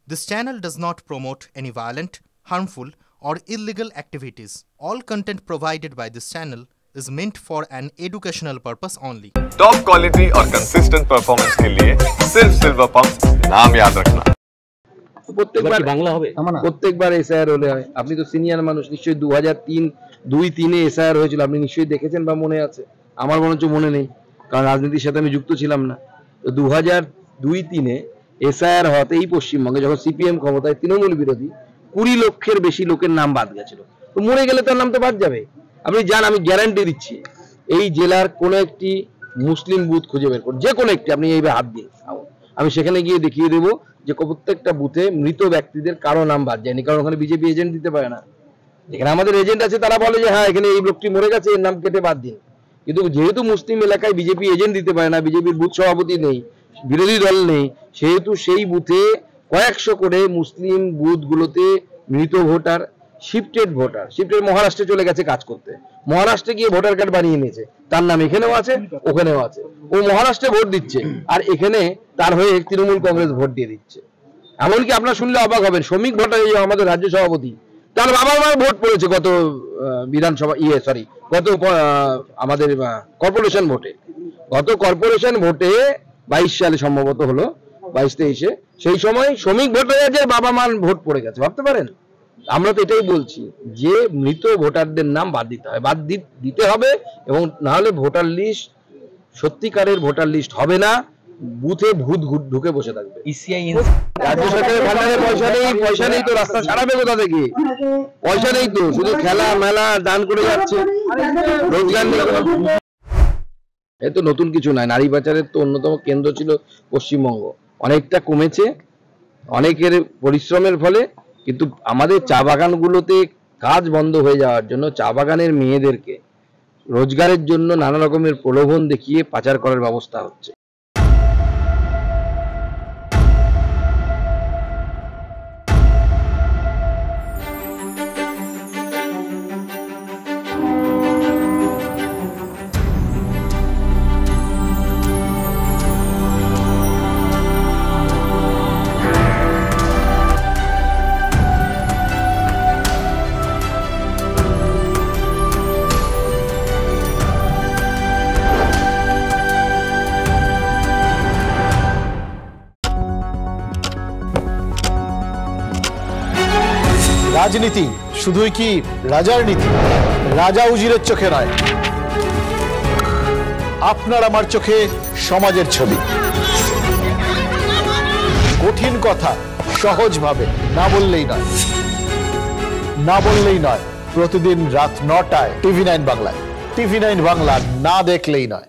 This channel does not promote any violent, harmful, or illegal activities. All content provided by this channel is meant for an educational purpose only. Top quality और consistent performance के लिए सिर्फ silver pump नाम याद रखना। প্রত্যেকবার বাংলা হবে, প্রত্যেকবার এসআইআর হলে হয়। আপনি তো সিনিয়র মানুষ, নিশ্চয়ই 2003-এ এসআইআর হয়েছিল, আপনি নিশ্চয়ই দেখেছেন বা মনে আছে। আমার মনে হচ্ছে মনে নেই, কারণ রাজনীতির সাথে আমি যুক্ত ছিলাম না। তো 2002-03-এ এসআইআর হওয়াতে এই পশ্চিমবঙ্গে যখন সিপিএম ক্ষমতায়, তৃণমূল বিরোধী 20 লক্ষের বেশি লোকের নাম বাদ গেছিল। তো মরে গেলে তার নাম তো বাদ যাবে। আপনি যান, আমি গ্যারান্টি দিচ্ছি, এই জেলার কোনো একটি মুসলিম বুথ খুঁজে বের করুন, যে কোনো একটি, আপনি এইভাবে হাত দিন, আমি সেখানে গিয়ে দেখিয়ে দেবো যে প্রত্যেকটা বুথে মৃত ব্যক্তিদের কারো নাম বাদ যায়নি, কারণ ওখানে বিজেপি এজেন্ট দিতে পারে না। যেখানে আমাদের এজেন্ট আছে তারা বলে যে হ্যাঁ এখানে এই লোকটি মরে গেছে, এর নাম কেটে বাদ দিন। কিন্তু যেহেতু মুসলিম এলাকায় বিজেপি এজেন্ট দিতে পারে না, বিজেপির বুথ সভাপতি নেই, বিরোধী দল নেই, সেহেতু সেই বুথে কয়েকশো করে মুসলিম বুথগুলোতে মৃত ভোটার, শিফটেড মহারাষ্ট্রে চলে গেছে কাজ করতে, মহারাষ্ট্রে গিয়ে ভোটার কার্ড বানিয়ে নিয়েছে, তার নাম এখানেও আছে ওখানেও আছে, ও মহারাষ্ট্রে ভোট দিচ্ছে আর এখানে তার হয়ে তৃণমূল কংগ্রেস ভোট দিয়ে দিচ্ছে। এমনকি আপনারা শুনলে অবাক হবেন, শ্রমিক ভট্টাচার্য আমাদের রাজ্য সভাপতি, তার বাবা মার ভোট পড়েছে গত বিধানসভা গত আমাদের কর্পোরেশন ভোটে। গত কর্পোরেশন ভোটে 22 সালে সম্ভবত হলো, 22-23-এ, সেই সময় শ্রমিক ভট্টাচার্যের বাবা মার ভোট পড়ে গেছে, ভাবতে পারেন। আমরা তো এটাই বলছি যে মৃত ভোটারদের নাম বাদ দিতে হয়, দিতে হবে, এবং না হলে ভোটার লিস্ট, সত্যিকারের ভোটার লিস্ট হবে না, বুথে ভূত ঢুকে বসে থাকবে। রাজ্য সরকারের ভান্ডারে পয়সা নেই তো রাস্তা সারাবে কোথা থেকে? পয়সা নেই তো, শুধু খেলা মেলা দান করে যাচ্ছে, রোজগার নেই। এ তো নতুন কিছু নয়, নারী পাচারের তো অন্যতম কেন্দ্র ছিল পশ্চিমবঙ্গ, অনেকটা কমেছে অনেকের পরিশ্রমের ফলে, কিন্তু আমাদের চা বাগানগুলোতে কাজ বন্ধ হয়ে যাওয়ার জন্য চা বাগানের মেয়েদেরকে রোজগারের জন্য নানা রকমের প্রলোভন দেখিয়ে পাচার করার ব্যবস্থা হচ্ছে। রাজনীতি শুধুই কি রাজার নীতি? রাজা উজিরের চোখে নয়, আপনার আমার চোখে সমাজের ছবি। কঠিন কথা সহজভাবে না বললেই নয়। প্রতিদিন রাত 9টায় TV9 বাংলায়। TV9 বাংলা না দেখলেই নয়।